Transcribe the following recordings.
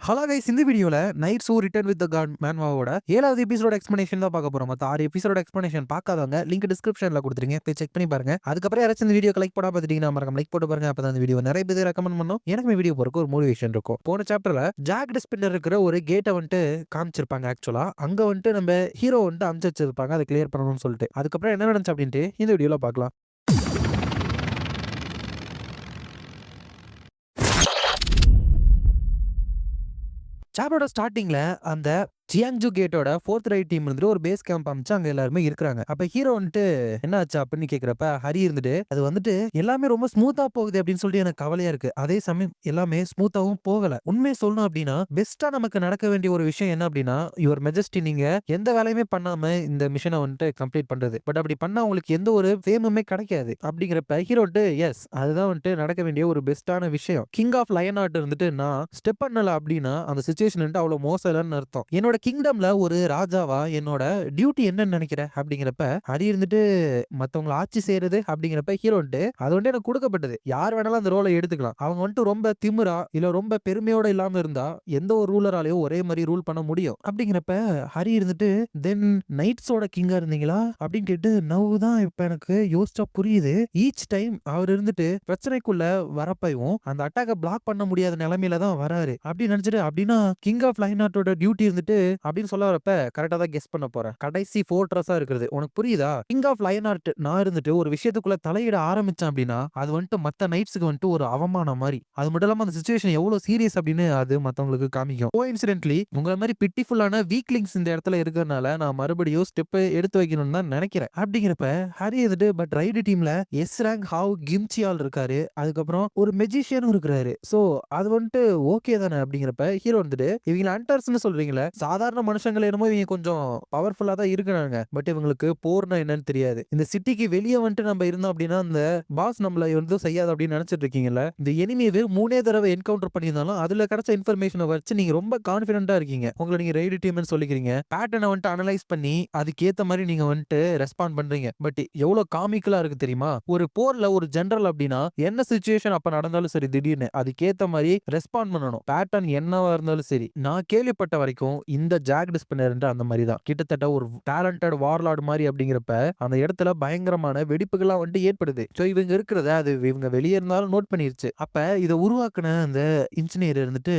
Hello guys, இந்த வீடியோல knights who return with the god மேன்வாவோட 7வது எபிசோட எக்ஸ்பிளனேஷன் தான் பார்க்க போறோம். மத்த 6 எபிசோட எக்ஸ்பிளனேஷன் பார்க்காதவங்க லிங்க் டிஸ்கிரிப்ஷன்ல கொடுத்துருங்க, போய் செக் பண்ணி பாருங்க. அதுக்கப்புறம் யாராச்சும் இந்த வீடியோ லைக் பண்ணா பார்த்துட்டீங்கன்னா மறக்காம லைக் போட்டு பாருங்க. அப்பதான் இந்த வீடியோ நிறைய பேர் ரெக்கமெண்ட் பண்ணும். எனக்கு வீடியோ போறதுக்கு ஒரு மோட்டிவேஷன் இருக்கும். போன சாப்டர்ல ஜாக் டிஸ்பின்னர் இருக்கிற ஒரு கேட்டை வந்துட்டு காமிச்சிருப்பாங்க. ஆக்சுவலா அங்க வந்துட்டு நம்ம ஹீரோ வந்துட்டு அமுச்சு வச்சிருப்பாங்க அதை கிளியர் பண்ணணும்னு சொல்லிட்டு. அதுக்கப்புறம் என்ன நடந்துச்சு அப்படின்ட்டு இந்த வீடியோல பார்க்கலாம். சாப்டரோட ஸ்டார்டிங்ல அந்த ஜியாங்ஜு கேட்டோட 4th ரைட் டீம் இருந்துட்டு ஒரு பேஸ் கேம்ப் அமைச்சு அங்க எல்லாருமே இருக்காங்க. அப்ப ஹீரோ வந்துட்டு என்ன ஆச்சு அப்படின்னு கேக்குறப்ப ஹரி இருந்துட்டு அது வந்துட்டு எல்லாமே ரொம்ப ஸ்மூத்தா போகுது அப்படின்னு சொல்லிட்டு எனக்கு கவலையா இருக்கு. அதே சமயம் எல்லாமே ஸ்மூத்தாவும் போகல. உண்மையை சொல்லணும் அப்படின்னா பெஸ்டா நமக்கு நடக்க வேண்டிய ஒரு விஷயம் என்ன அப்படின்னா, யுவர் மெஜஸ்டி நீங்க எந்த வேலையுமே பண்ணாம இந்த மிஷனை வந்துட்டு கம்ப்ளீட் பண்றது. பட் அப்படி பண்ணா உங்களுக்கு எந்த ஒரு ஃபேமுமே கிடைக்காது. அப்படிங்கிறப்ப ஹீரோ வந்துட்டு எஸ் அதுதான் வந்துட்டு நடக்க வேண்டிய ஒரு பெஸ்டான விஷயம். கிங் ஆஃப் லயன் ஆர்ட் இருந்துட்டு நான் ஸ்டெப் பண்ணல அப்படின்னா அந்த சிச்சுவேஷன் அவ்வளவு மோசம் இல்லைன்னு அர்த்தம். என்னோட கிங்டம்ல ஒரு ராஜாவா என்னோட டியூட்டி என்னன்னு நினைக்கிற அப்படிங்கிறப்ப ஹரி இருந்துட்டு மத்தவங்களை ஆட்சி செய்யறது அப்படிங்கிறப்ப ஹீரோ வந்துட்டு அது வந்துட்டு எனக்கு கொடுக்கப்பட்டது. யார் வேணாலும் அந்த ரோலை எடுத்துக்கலாம். அவங்க வந்துட்டு ரொம்ப திமிரா இல்ல ரொம்ப பெருமையோட இல்லாம இருந்தா எந்த ஒரு ரூலராலையும் ஒரே மாதிரி ரூல் பண்ண முடியும். அப்படிங்கிறப்ப ஹரி இருந்துட்டு தென் நைட்ஸோட கிங்கா இருந்தீங்களா அப்படின்னு கேட்டு நவ் தான் இப்ப எனக்கு யோசிச்சா புரியுது. ஈச் டைம் அவர் இருந்துட்டு பிரச்சனைக்குள்ள வரப்பையும் அந்த அட்டாக்கை பிளாக் பண்ண முடியாத நிலைமையில தான் வராரு அப்படின்னு நினைச்சிட்டு அப்படின்னா கிங் ஆஃப் லைனாட்டோட டியூட்டி இருந்துட்டு அப்படின்னு சொல்ல வரப்ப கரெக்டா தான் கெஸ் பண்ண போறேன். கடைசி ஃபோர்ட்ரஸா இருக்குது. உனக்கு புரியுதா? கிங் ஆஃப் லயனார்ட் நான் இருந்துட்டு ஒரு விஷயத்துக்குள்ள தலையிட ஆரம்பிச்சேன் அப்படின்னா அது வந்துட்டு மத்த நைட்ஸ்க்கு வந்துட்டு ஒரு அவமானம் மாதிரி. அது மட்டும் இல்லாம அந்த சிச்சுவேஷன் எவ்வளவு சீரியஸ் அப்படின்னு அது மத்தவங்களுக்கு காமிக்கும். கோஇன்சிடென்ட்லி உங்களை மாதிரி பிட்டிஃபுல்லான வீக்லிங்ஸ் இந்த இடத்துல இருக்கிறதுனால நான் மறுபடியும் ஸ்டெப் எடுத்து வைக்கணும்னு தான் நினைக்கிறேன். அப்படிங்கிறப்ப ஹரி இருந்துட்டு பட் ரைடு டீம்ல எஸ் ரேங்க் ஹாவ் கிம்சியால் இருக்காரு. அதுக்கப்புறம் ஒரு மெஜிஷியனும் இருக்கிறாரு. சோ அது வந்துட்டு ஓகே தானே அப்படிங்கிறப்ப ஹீரோ வந்துட்டு இவங்க அண்டர்ஸ்னு சொல்றீங்களே, சாதாரண மனுஷங்கள என்னமோ இவங்க கொஞ்சம் பவர்ஃபுல்லா தான் இருக்கிறாங்க. பட் இவங்களுக்கு போர்னா என்னன்னு தெரியாது. இந்த சிட்டிக்கு வெளியே வந்துட்டு நம்ம இருந்தோம் அப்படின்னா அந்த பாஸ் நம்மள வந்து செய்யாது அப்படின்னு நினைச்சிட்டு இருக்கீங்கல்ல. இந்த எனிமியை 3 தடவை என்கவுண்டர் பண்ணியிருந்தாலும் அதுல கிடைச்ச இன்ஃபர்மேஷனை வச்சு நீங்க ரொம்ப கான்பிடென்ட்டா இருக்கீங்க. உங்களை நீங்க ரைடு டீம்னு சொல்லிக்கிறீங்க. பேட்டர்னை வந்துட்டு அனலைஸ் பண்ணி அதுக்கேத்த மாதிரி நீங்க வந்துட்டு ரெஸ்பாண்ட் பண்றீங்க. பட் எவ்வளவு காமிக்கலா இருக்கு தெரியுமா? ஒரு போர்ல ஒரு ஜெனரல் அப்படின்னா என்ன சிச்சுவேஷன் அப்ப நடந்தாலும் சரி திடீர்னு அதுக்கேத்த மாதிரி ரெஸ்பாண்ட் பண்ணணும். பேட்டர்ன் என்னவா இருந்தாலும் சரி. நான் கேள்விப்பட்ட வரைக்கும் இந்த ஜாக் டிஸ்பின்னர் அந்த மாதிரி தான். கிட்டத்தட்ட ஒரு டேலண்டட் வார்லார்ட் மாதிரி அப்படிங்கிறப்ப அந்த இடத்துல பயங்கரமான வெடிப்புகள்லாம் வந்துட்டு ஏற்படுது. சோ இவங்க இருக்கிறத அது இவங்க வெளியே இருந்தாலும் நோட் பண்ணிருச்சு. அப்ப இதை உருவாக்குன அந்த இன்ஜினியர் இருந்துட்டு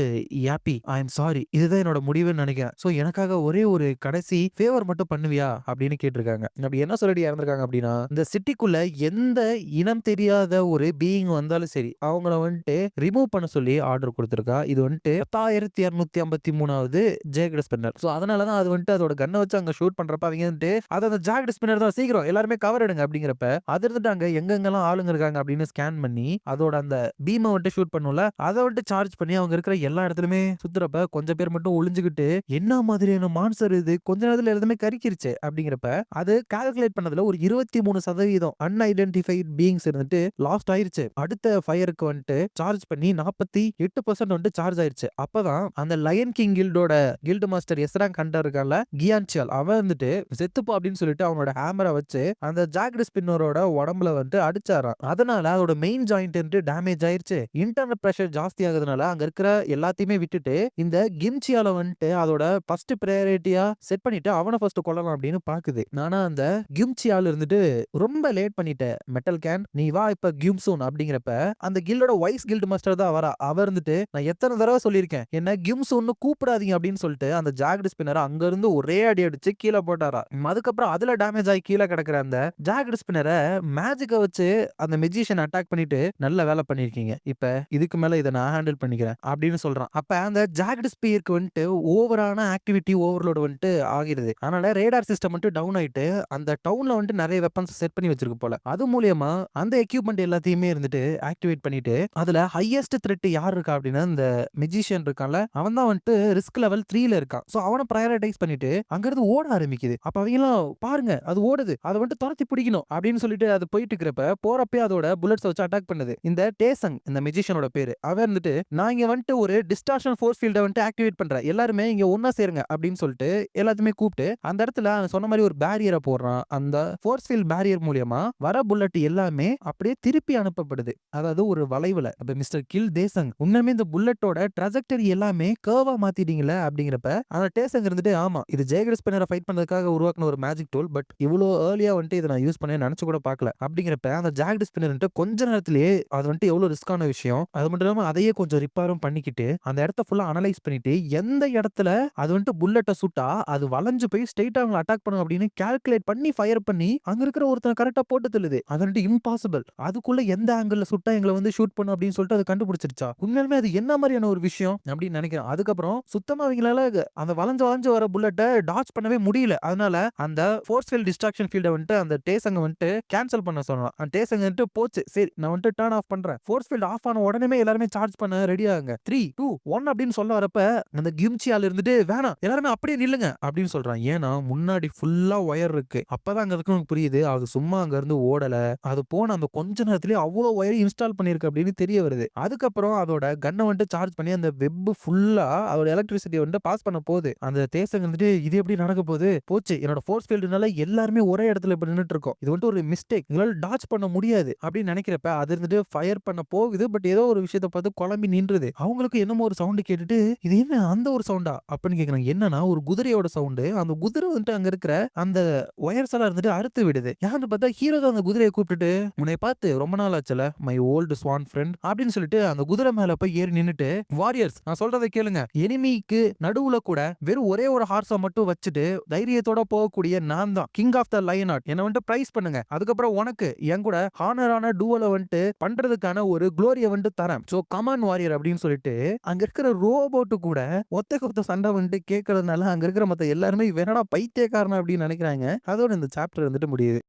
யாப்பி ஐ எம் சாரி இதுதான் என்னோட முடிவுன்னு நினைக்கிறேன். சோ எனக்காக ஒரே ஒரு கடைசி ஃபேவர் மட்டும் பண்ணுவியா அப்படின்னு கேட்டிருக்காங்க. அப்படி என்ன சொல்லி இறந்திருக்காங்க அப்படின்னா இந்த சிட்டிக்குள்ள எந்த இனம் தெரியாத ஒரு பீயிங் வந்தாலும் சரி அவங்கள வந்துட்டு ரிமூவ் பண்ண சொல்லி ஆர்டர் கொடுத்திருக்கா. இது வந்துட்டு 10253வது ஜாக் டிஸ்பின்னர். சோ அதனாலதான் அது வந்துட்டு அதோட கன்னை வச்சு அங்க ஷூட் பண்றப்ப அவங்க வந்துட்டு அது அந்த ஜாக் டிஸ்பின்னர் தான் சீக்கிரம் எல்லாருமே கவர் எடுங்க அப்படிங்கிறப்ப அது இருந்துட்டு அங்க எங்கெங்கெல்லாம் ஆளுங்க இருக்காங்க அப்படின்னு ஸ்கேன் பண்ணி அதோட அந்த பீமை வந்துட்டு ஷூட் பண்ணும்ல அதை வந்துட்டு சார்ஜ் பண்ணி அவங்க இருக்கிற எல்லா இடத்துலயுமே சுத்துறப்ப கொஞ்சம் பேர் மட்டும் ஒளிஞ்சுக்கிட்டு என்ன மாதிரியான மான்சர் இது கொஞ்ச நேரத்துல எல்லாமே கறிக்கிருச்சு அப்படிங்கிறப்ப அது கால்குலேட் பண்ணதுல ஒரு 23% அன்ஐடென்டிஃபைட் பீயிங்ஸ் இருந்துட்டு லாஸ்ட் ஆயிருச்சு. அடுத்த ஃபயருக்கு வந்துட்டு சார்ஜ் பண்ணி 48% வந்துட்டு சார்ஜ் ஆயிருச்சு. அப்பதான் அந்த லயன் கிங் கில்டோட கில்டு மாஸ்டர் எஸ்ராங் ஹண்டர் இருக்கான்ல கியான்சியல் அவன் வந்துட்டு செத்துப்போ அப்படின்னு சொல்லிட்டு அவனோட ஹேமரை வச்சு அந்த ஜாக் டிஸ்பின்னரோட உடம்புல வந்துட்டு அடிச்சாராம். அதனால அதோட மெயின் ஜாயிண்ட் வந்துட்டு டேமேஜ் ஆயிருச்சு. இன்டர்னல் பிரஷர் ஜாஸ்தி ஆகுதுனால அங்க இருக்கிற எல்லாத்தையுமே விட்டுட்டு இந்த கிம்சியால வந்துட்டு அதோட ஃபர்ஸ்ட் ப்ரையாரிட்டியா செட் பண்ணிட்டு அவனை ஃபர்ஸ்ட் கொல்லலாம் அப்படின்னு பாக்குது. ஆனா அந்த கிம்சியால இருந்துட்டு ரொம்ப லேட் பண்ணிட்ட மெட்டல் கேன் நீ வா இப்ப கிம்சூன் அப்படிங்கிறப்ப அந்த கில்டோட வைஸ் கில்டு மாஸ்டர் தான் வரா. அவர் இருந்துட்டு நான் எத்தனை தடவை சொல்லியிருக்கேன் என்ன கிம்சூன்னு கூப்பிடாதீங்க அப்படின்னு சொல்லிட்டு அந்த ஜாக் டிஸ்பின்னரை அங்க இருந்து ஒரே அடி அடிச்சு கீழே போட்டாரா. அதுக்கப்புறம் அதுல டேமேஜ் ஆகி கீழே கிடக்குற அந்த ஜாக் டிஸ்பின்னரை மேஜிக்கை வச்சு அந்த மெஜிஷியன் அட்டாக் பண்ணிட்டு நல்ல வேலை பண்ணிருக்கீங்க. இப்ப இதுக்கு மேல இதை நான் ஹேண்டில் பண்ணிக்கிறேன் அப்படின்னு சொல்றான். அப்ப அந்த ஜாக் டிஸ்பியருக்கு வந்துட்டு ஓவரான ஆக்டிவிட்டி ஓவர்லோட் வந்துட்டு ஆகிருது. அதனால ரேடார் சிஸ்டம் வந்துட்டு டவுன் ஆயிட்டு அந்த டவுன்ல வந்துட்டு நிறைய வெப்பன்ஸ் செட் பண்ணி வச்சிருக்கு போல. அது மூலியமா அந்த எக்யூப்மெண்ட் எல்லாத்தையுமே இருந்துட்டு ஆக்டிவேட் பண்ணிட்டு அதுல ஹையஸ்ட் த்ரெட் யார் இருக்கா அப்படின்னா இந்த மெஜிஷியன் இருக்கான்ல அவன் தான் வந்துட்டு ரிஸ்க் லெவல் 3ல இருக்கான். இருக்கான். சோ அவன பிரையாரிடைஸ் பண்ணிட்டு அங்கிருந்து ஓட ஆரம்பிக்குது. அப்ப அவங்கலாம் பாருங்க அது ஓடுது. அத வந்துட்டு தொரத்தி பிடிக்கணும் அப்படின்னு சொல்லிட்டு அது போயிட்டு இருக்கிறப்ப போறப்பயே அதோட புல்லட்ஸ வச்சு அட்டாக் பண்ணுது. இந்த டேசங் இந்த மெஜிஷியனோட பேரு. அவன் இருந்துட்டு நான் இங்க வந்துட்டு ஒரு டிஸ்டார்ஷன் ஃபோர்ஸ் ஃபீல்ட வந்துட்டு ஆக்டிவேட் பண்றேன். எல்லாருமே இங்க ஒண்ணா சேருங்க அப்படின்னு சொல்லிட்டு எல்லாத்தையுமே கூப்பிட்டு அந்த இடத்துல அவன் சொன்ன மாதிரி ஒரு பேரியரை போடுறான். அந்த ஃபோர்ஸ் ஃபீல்ட் பேரியர் மூலியமா வர புல்லட் எல்லாமே அப்படியே திருப்பி அனுப்பப்படுது. அதாவது ஒரு வளைவுல. அப்ப மிஸ்டர் கில் தேசங் உண்மையுமே இந்த புல்லட்டோட ட்ராஜெக்டரி எல்லாமே கர்வா மாத்திட்டீங்களே அப்படிங்கிறப்ப அந்த டேசங் இருந்துட்டு ஆமா இது ஜேகர் ஸ்பின்னரை ஃபைட் பண்றதுக்காக உருவாக்குன ஒரு மேஜிக் டூல். பட் இவ்வளோ ஏர்லியா வந்துட்டு இதை நான் யூஸ் பண்ண நினைச்சு கூட பார்க்கல அப்படிங்கிறப்ப அந்த ஜாக்டு ஸ்பின்னர் கொஞ்ச நேரத்திலேயே அது வந்துட்டு எவ்வளவு ரிஸ்கான விஷயம். அது மட்டும் இல்லாம அதையே கொஞ்சம் ரிப்பேரும் பண்ணிக்கிட்டு அந்த இடத்த ஃபுல்லா அனலைஸ் பண்ணிட்டு எந்த இடத்துல அது வந்துட்டு புல்லட்டை சுட்டா அது வளைஞ்சு போய் ஸ்ட்ரெயிட்டா அவங்களை அட்டாக் பண்ணும் அப்படின்னு கால்குலேட் பண்ணி ஃபயர் பண்ணி அங்க இருக்கிற ஒருத்தனை கரெக்டா போட்டு தள்ளுது. அது வந்துட்டு இம்பாசிபிள். அதுக்குள்ள எந்த ஆங்கிள் சுட்டா எங்களை வந்து ஷூட் பண்ணும் அப்படின்னு சொல்லிட்டு அது கண்டுபிடிச்சிருச்சா. உண்மையிலுமே அது என்ன மாதிரியான ஒரு விஷயம் அப்படின்னு நினைக்கிறேன். அதுக்கப்புறம் சுத்தமா அவங்களால அந்த வளைஞ்சு வளைஞ்சு வர புல்லட்டை டாச் பண்ணவே முடியல. அதனால அந்த ஃபோர்ஸ் ஃபீல்ட் டிஸ்ட்ராக்ஷன் ஃபீல்ட வந்துட்டு அந்த டேசங்க வந்துட்டு கேன்சல் பண்ண சொன்னான். அந்த டேசங்க வந்துட்டு போச்சு சரி நான் வந்துட்டு டர்ன் ஆஃப் பண்றேன். ஃபோர்ஸ் ஃபீல்ட் ஆஃப் ஆன உடனே எல்லாருமே சார்ஜ் பண்ண ரெடி ஆகுங்க. 3 2 1 அப்படின்னு சொல்ல வரப்ப அந்த கிம்ச்சி ஆள் இருந்துட்டு வேணாம் எல்லாருமே அப்படியே நில்லுங்க அப்படின்னு சொல்றான். ஏன்னா முன்னாடி ஃபுல்லா ஒயர் இருக்கு. அப்பதான் அங்க இருக்கு புரியுது அது சும்மா அங்க இருந்து ஓடல. அது போன அந்த கொஞ்ச நேரத்திலேயே அவ்வளவு ஒயர் இன்ஸ்டால் பண்ணிருக்கு அப்படின்னு தெரிய வருது. அதுக்கப்புறம் அதோட கன்னை வந்துட்டு சார்ஜ் பண்ணி அந்த வெப் ஃபுல்லா அதோட எலக்ட்ரிசிட்டி வந்துட்டு பாஸ் பண்ண போகுது. அந்த தேசங்க வந்துட்டு இது எப்படி நடக்க போகுது போச்சு என்னோட ஃபோர்ஸ் ஃபீல்டுனால எல்லாருமே ஒரே இடத்துல இப்ப நின்னுட்டு இருக்கோம். இது வந்துட்டு ஒரு மிஸ்டேக் எங்களால டாச் பண்ண முடியாது அப்படின்னு நினைக்கிறப்ப அது இருந்துட்டு ஃபயர் பண்ண போகுது. பட் ஏதோ ஒரு விஷயத்தை பார்த்து குழம்பி நின்றுது. அவங்களுக்கு என்னமோ ஒரு சவுண்ட் கேட்டுட்டு இது என்ன அந்த ஒரு சவுண்டா அப்படின்னு கேக்குறாங்க. என்னன்னா ஒரு குதிரையோட சவுண்டு. அந்த குதிரை வந்துட்டு அங்க இருக்கிற அந்த ஒயர்ஸ் எல்லாம் இருந்துட்டு அறுத்து விடுது. யாருன்னு பார்த்தா ஹீரோ தான் அந்த குதிரையை கூப்பிட்டுட்டு உன்னை பார்த்து ரொம்ப நாள் ஆச்சுல மை ஓல்டு ஸ்வான் ஃப்ரெண்ட் அப்படின்னு சொல்லிட்டு அந்த குதிரை மேல போய் ஏறி நின்னுட்டு வாரியர்ஸ் நான் சொல்றதை கேளுங்க. எனிமிக்கு நடுவுல கூட வெறும் ஒரே ஒரு ஹார்ஸை மட்டும் வச்சுட்டு தைரியத்தோட போகக்கூடிய நான் தான் king of the lion heart. என்ன வந்துட்டு பிரைஸ் பண்ணுங்க. அதுக்கப்புறம் உனக்கு என் கூட ஹானரான டூவலை வந்துட்டு பண்றதுக்கான ஒரு குளோரியை வந்துட்டு தரேன். சோ கமான் வாரியர் அப்படின்னு சொல்லிட்டு அங்க இருக்கிற ரோபோட்டு கூட ஒத்தக்கு ஒத்த சண்டை வந்துட்டு கேட்கறதுனால அங்க இருக்கிற மத்த எல்லாருமே வேணடா பைத்தியக்காரனா அப்படின்னு நினைக்கிறாங்க. அதோட இந்த சாப்டர் வந்துட்டு முடியுது.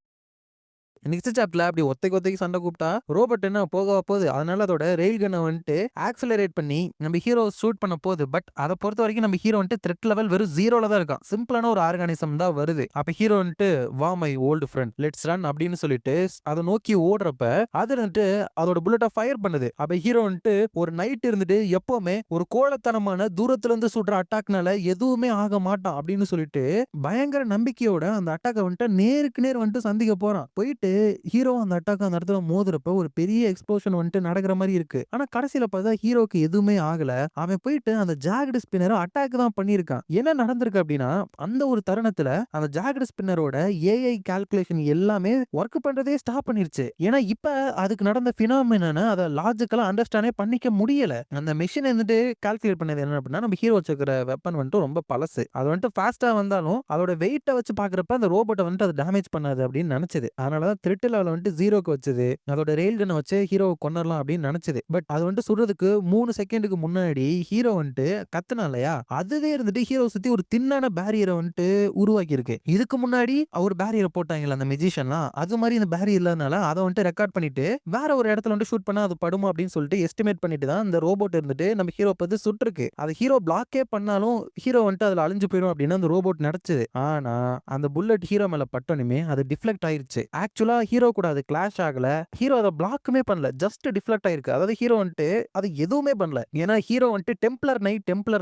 நெக்ஸ்ட் சாப்டர்ல அப்படி ஒத்தைக்கு ஒத்தைக்கு சண்டை கூப்பிட்டா ரோபோட் என்ன போகுது. அதனால அதோட ரெயில் கன்னை வந்துட்டு ஆக்சலரேட் பண்ணி நம்ம ஹீரோ ஷூட் பண்ண போகுது. பட் அதை பொறுத்த வரைக்கும் நம்ம ஹீரோ வந்துட்டு த்ரெட் லெவல் வெறும் 0ல தான் இருக்கான். சிம்பிளான ஒரு ஆர்கானிசம் தான் வருது. அப்ப ஹீரோ வந்துட்டு வா my old friend let's run அப்படின்னு சொல்லிட்டு அதை நோக்கி ஓடுறப்ப அது வந்துட்டு அதோட புல்லட்டை ஃபயர் பண்ணுது. அப்ப ஹீரோ வந்துட்டு ஒரு நைட் இருந்துட்டு எப்பவுமே ஒரு கோலத்தனமான தூரத்துல இருந்து சுடுற அட்டாக்னால எதுவுமே ஆக மாட்டான் அப்படின்னு சொல்லிட்டு பயங்கர நம்பிக்கையோட அந்த அட்டாக்கை வந்துட்டு நேருக்கு நேர் வந்துட்டு சந்திக்க போறான். போயிட்டு ஹீரோ அந்த அட்டாக் அந்த இடத்துல மோதுறப்ப ஒரு பெரிய எக்ஸ்ப்ளோஷன் வந்துட்டு நடக்கிற மாதிரி இருக்கு. ஆனா கடைசியில பார்த்தா ஹீரோக்கு எதுவுமே ஆகல. அவன் போயிட்டு அந்த ஜாக்டு ஸ்பின்னரை அட்டாக் தான் பண்ணியிருக்கான். என்ன நடந்திருக்கு அப்படின்னா அந்த ஒரு தருணத்துல அந்த ஜாக்டு ஸ்பின்னரோட ஏஐ கால்குலேஷன் எல்லாமே ஒர்க் பண்றதே ஸ்டாப் பண்ணிருச்சு. ஏன்னா இப்ப அதுக்கு நடந்த பினாமினனை அதை லாஜிக்கலா அண்டர்ஸ்டாண்டே பண்ணிக்க முடியல. அந்த மெஷின் வந்துட்டு கால்குலேட் பண்ணது என்ன அப்படின்னா நம்ம ஹீரோ வச்சிருக்கிற வெப்பன் வந்துட்டு ரொம்ப பழசு. அது வந்துட்டு ஃபாஸ்டா வந்தாலும் அதோட வெயிட்டை வச்சு பாக்குறப்ப அந்த ரோபோட்டை வந்துட்டு அது டேமேஜ் பண்ணாது அப்படின்னு நினைச்சது. அதனாலதான் த்ரெட் லெவல வந்துட்டு 0க்கு வச்சது. அதோட ரெயில் கன்னை வச்சு ஹீரோவை கொன்னரலாம் அப்படின்னு நினைச்சது. பட் அது வந்துட்டு சுடுறதுக்கு 3 செகண்டுக்கு முன்னாடி ஹீரோ வந்துட்டு கத்துனா இல்லையா அதுவே இருந்துட்டு ஹீரோ சுத்தி ஒரு தின்னான பேரியரை வந்துட்டு உருவாக்கி இருக்கு. இதுக்கு முன்னாடி அவர் பேரியரை போட்டாங்கல்ல அந்த மெஜிஷியன்லாம் அது மாதிரி இந்த பேரியர் இல்லாதனால அதை வந்துட்டு ரெக்கார்ட் பண்ணிட்டு வேற ஒரு இடத்துல வந்துட்டு ஷூட் பண்ணா அது படுமா அப்படின்னு சொல்லிட்டு எஸ்டிமேட் பண்ணிட்டு தான் இந்த ரோபோட் இருந்துட்டு நம்ம ஹீரோ பார்த்து சுட்டுருக்கு. அது ஹீரோ பிளாக்கே பண்ணாலும் ஹீரோ வந்துட்டு அதுல அழிஞ்சு போயிடும் அப்படின்னு அந்த ரோபோட் நினைச்சது. ஆனா அந்த புல்லட் ஹீரோ மேல பட்டோனுமே அது டிஃப்ளெக்ட் ஆயிருச்சு. ஆக்சுவலா ஹீரோ கூட அது கிளாஷ் ஆகல. ஹீரோ அதை பிளாக்குமே பண்ணல. ஜஸ்ட் டிஃப்ளெக்ட் ஆயிருக்கு. அதாவது ஹீரோ வந்துட்டு அது எதுவுமே பண்ணல. ஏன்னா ஹீரோ வந்துட்டு டெம்ப்ளர்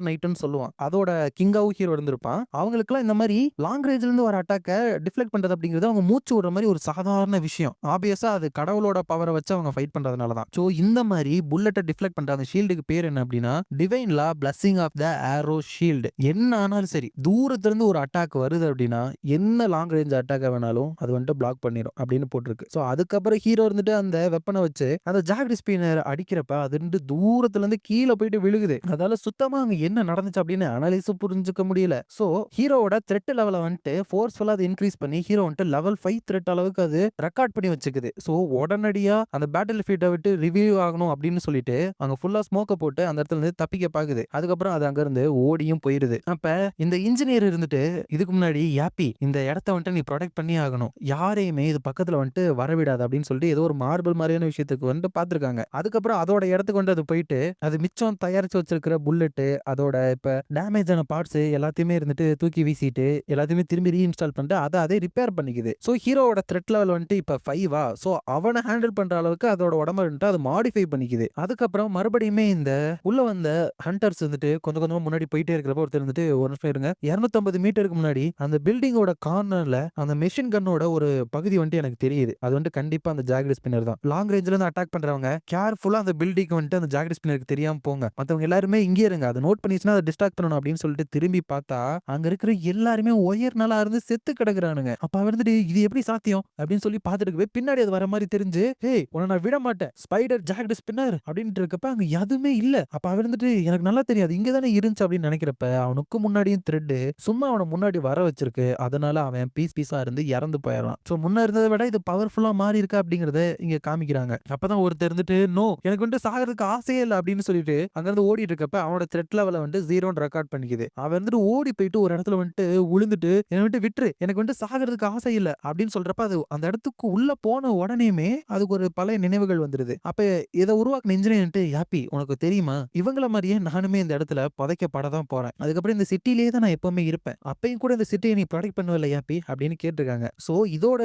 நைட்னு சொல்லுவான். அதோட கிங்காவும் ஹீரோ இருந்திருப்பான். அவங்களுக்குலாம் இந்த மாதிரி லாங் ரேஞ்ச்ல இருந்து ஒரு அட்டாக்க டிஃப்ளெக்ட் பண்றது அப்படிங்கிறது அவங்க மூச்சு விடுற மாதிரி ஒரு சாதாரண விஷயம். ஆப்வியஸா அது கடவுளோட பவரை வச்சு அவங்க ஃபைட் பண்றதுனால தான். சோ இந்த மாதிரி புல்லட்டை டிஃப்ளெக்ட் பண்ற அந்த ஷீல்டுக்கு பேர் என்ன அப்படின்னா divine law blessing of the arrow shield. என்ன ஆனாலும் சரி தூரத்துல இருந்து ஒரு அட்டாக் வருது அப்படின்னா என்ன லாங் ரேஞ்ச் அட்டாக் வேணாலும் அது வந்துட்டு பிளாக் பண்ணிரும் அப்படின்னு போட்டிருக்கு. சோ அதுக்கப்புறம் ஹீரோ இருந்துட்டு அந்த வெப்பனை வச்சு அந்த ஜாக்டி ஸ்பின்னர் அடிக்கிறப்ப அது இருந்து தூரத்துல இருந்து கீழே போயிட்டு விழுகுது. அதால சுத்தமா அங்க என்ன நடந்துச்சு அப்படின்னு அனலைஸ் புரிஞ்சுக்க முடியல. சோ ஹீரோவோட த்ரெட் லெவலை வந்துட்டு ஃபோர்ஸ்ஃபுல்லா அதை இன்க்ரீஸ் பண்ணி ஹீரோ வந்துட்டு லெவல் 5 த்ரெட் அளவுக்கு அது ரெக்கார்ட் பண்ணி வச்சுக்குது. சோ உடனடியா அந்த பேட்டில் ஃபீல்டை விட்டு ரிவ்யூ ஆகணும் அப்படின்னு சொல்லிட்டு அங்க ஃபுல்லா ஸ்மோக்கை போட்டு அந்த இடத்துல இருந்து தப்பிக்க பாக்குது. அதுக்கப்புறம் அது அங்க இருந்து ஓடியும் போயிருது. அப்ப இந்த இன்ஜினியர் இருந்துட்டு இதுக்கு முன்னாடி யாப்பி இந்த இடத்த வந்துட்டு நீ ப்ரொடெக்ட் பண்ணி ஆகணும். யாரையுமே இது பக்கத்துல பக்கத்துல வந்துட்டு வரவிடாது அப்படின்னு சொல்லிட்டு ஏதோ ஒரு மார்பிள் மாதிரியான விஷயத்துக்கு வந்துட்டு பார்த்திருக்காங்க. அதுக்கப்புறம் அதோட இடத்துக்கு வந்து அது போயிட்டு அது மிச்சம் தயாரிச்சு வச்சிருக்கிற புல்லட்டு, அதோட இப்ப டேமேஜ் ஆன பார்ட்ஸ் எல்லாத்தையுமே இருந்துட்டு தூக்கி வீசிட்டு எல்லாத்தையுமே திரும்பி ரீஇன்ஸ்டால் பண்ணிட்டு அதே ரிப்பேர் பண்ணிக்குது. ஸோ ஹீரோவோட த்ரெட் லெவல் வந்துட்டு இப்ப 5 ஸோ அவனை ஹேண்டில் பண்ற அளவுக்கு அதோட உடம்ப வந்துட்டு அது மாடிஃபை பண்ணிக்குது. அதுக்கப்புறம் மறுபடியுமே இந்த உள்ள வந்த ஹண்டர்ஸ் வந்துட்டு கொஞ்சம் கொஞ்சமா முன்னாடி போயிட்டே இருக்கிறப்ப ஒருத்தர் வந்துட்டு ஒரு நிமிஷம் இருங்க, 250 மீட்டருக்கு முன்னாடி அந்த பில்டிங்கோட கார்னர்ல அந்த மெஷின் கன்னோட ஒரு பகுதி வந்துட்டு எனக்கு தெரியுது. அது வந்துட்டு கண்டிப்பா அந்த ஜாகரி ஸ்பின்னர் தான். லாங் ரேஞ்சில இருந்து அட்டாக் பண்றவங்க கேர்ஃபுல்லா அந்த பில்டிங் வந்துட்டு அந்த ஜாகரி ஸ்பின்னருக்கு தெரியாம போங்க, மத்தவங்க எல்லாருமே இங்கே இருங்க, அதை நோட் பண்ணிச்சுன்னா அதை டிஸ்ட்ராக்ட் பண்ணணும் அப்படின்னு சொல்லிட்டு திரும்பி பார்த்தா அங்க இருக்கிற எல்லாருமே ஒயர் நல்லா இருந்து செத்து கிடக்குறானுங்க. அப்ப அவர் வந்துட்டு இது எப்படி சாத்தியம் அப்படின்னு சொல்லி பார்த்துட்டு பின்னாடி அது வர மாதிரி தெரிஞ்சு, ஏய் உன்னை நான் விட மாட்டேன் ஸ்பைடர் ஜாகரி ஸ்பின்னர் அப்படின்ட்டு இருக்கப்ப அங்க எதுவுமே இல்ல. அப்ப அவர் வந்துட்டு எனக்கு நல்லா தெரியாது இங்க தானே இருந்துச்சு அப்படின்னு நினைக்கிறப்ப அவனுக்கு முன்னாடியும் த்ரெட் சும்மா அவனை முன்னாடி வர வச்சிருக்கு. அதனால அவன் பீஸா இருந்து இறந்து போயிடலாம். சோ முன்ன இருந்ததை விட இது பவர்ஃபுல்லா மாறி இருக்கா அப்படிங்கறத இங்க காமிக்கிறாங்க. அப்பதான் ஒருத்தர் இருந்துட்டு நோ எனக்கு வந்துட்டு சாகிறதுக்கு ஆசையே இல்லை அப்படின்னு சொல்லிட்டு அங்க இருந்து ஓடிட்டு இருக்கப்ப அவனோட த்ரெட் லெவல வந்து 0 ரெக்கார்ட் பண்ணிக்குது. அவன் வந்துட்டு ஓடி போயிட்டு ஒரு இடத்துல வந்துட்டு உளுந்துட்டு என்னை விட்டு விட்டுரு எனக்கு வந்துட்டு சாகிறதுக்கு ஆசை இல்லை அப்படின்னு சொல்றப்ப அது அந்த இடத்துக்கு உள்ள போன உடனேயுமே அதுக்கு ஒரு பழைய நினைவுகள் வந்துருது. அப்ப இதை உருவாக்குன இன்ஜினியர் யாப்பி உனக்கு தெரியுமா இவங்கள மாதிரியே நானுமே இந்த இடத்துல புதைக்கப்பட தான் போறேன், அதுக்கப்புறம் இந்த சிட்டிலேயே தான் நான் எப்பவுமே இருப்பேன், அப்பயும் கூட இந்த சிட்டியை நீ ப்ரொடெக்ட் பண்ணுவல யாப்பி அப்படின்னு கேட்டிருக்காங்க. சோ இதோட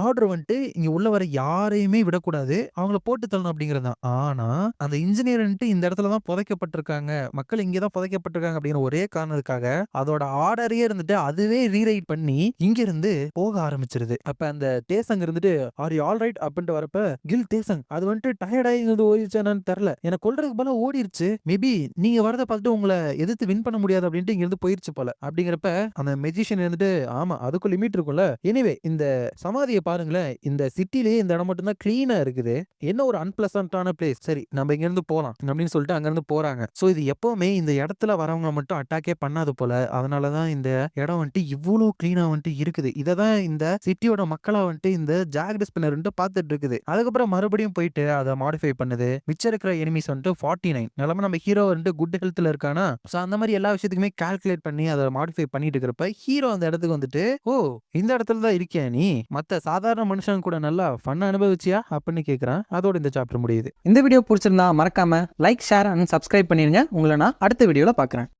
ஆர்டர் வந்துட்டு இங்க உள்ள வர யாரையுமே விடக்கூடாது, அவங்கள போட்டு தள்ளணும் அப்படிங்கிறது தான். ஆனா அந்த இன்ஜினியர் இந்த இடத்துல தான் புதைக்கப்பட்டிருக்காங்க, மக்கள் இங்கே தான் புதைக்கப்பட்டிருக்காங்க அப்படிங்கிற ஒரே காரணத்துக்காக அதோட ஆர்டரே இருந்துட்டு அதுவே ரீரைட் பண்ணி இங்க இருந்து போக ஆரம்பிச்சிருது. அப்ப அந்த தேசங்க இருந்துட்டு ஆர் யூ ஆல் ரைட் அப்படின்ட்டு வரப்ப கில் தேசங் அது வந்துட்டு டயர்டாகி ஓடிச்சானு தெரியல, எனக்கு கொல்றதுக்கு போல ஓடிருச்சு, மேபி நீங்க வரத பார்த்துட்டு உங்களை எதிர்த்து வின் பண்ண முடியாது அப்படின்ட்டு இங்க இருந்து போயிருச்சு போல அப்படிங்கிறப்ப அந்த மெஜிஷியன் இருந்துட்டு ஆமா அதுக்கும் லிமிட் இருக்கும்ல. எனிவே இந்த சமாதியை பாருங்களேன், இந்த சிட்டிலேயே இந்த இடம் மட்டும் தான் கிளீனா இருக்குது, என்ன ஒரு அன்பிளசன்டான பிளேஸ், சரி நம்ம இங்க இருந்து போலாம் அப்படின்னு சொல்லிட்டு அங்க இருந்து போறாங்க. சோ இது எப்பவுமே இந்த இடத்துல வரவங்க மட்டும் அட்டாக்கே பண்ணாது போல, அதனாலதான் இந்த இடம் வந்துட்டு இவ்வளவு கிளீனா வந்துட்டு இருக்குது. இததான் இந்த சிட்டியோட மக்களா வந்துட்டு இந்த ஜாகரி ஸ்பின்னர் பார்த்துட்டு இருக்குது. அதுக்கப்புறம் மறுபடியும் போயிட்டு அதை மாடிஃபை பண்ணுது. மிச்சம் இருக்கிற எனிமீஸ் வந்துட்டு 49 நிலம நம்ம ஹீரோ வந்துட்டு குட் ஹெல்த்ல இருக்கானா, சோ அந்த மாதிரி எல்லா விஷயத்துக்குமே கால்குலேட் பண்ணி அதை மாடிஃபை பண்ணிட்டு இருக்கிறப்ப ஹீரோ அந்த இடத்துக்கு வந்துட்டு ஓ இந்த இடத்துல தான் இருக்கியா நீ, மத்த சாதாரண மனுஷன் கூட நல்லா ஃபன் அனுபவிச்சியா அப்படின்னு கேக்குறான். அதோட இந்த சாப்டர் முடியுது. இந்த வீடியோ பிடிச்சிருந்தா மறக்காம லைக் ஷேர் அண்ட் சப்ஸ்கிரைப் பண்ணிருங்க. உங்களை நான் அடுத்த வீடியோல பாக்குறேன்.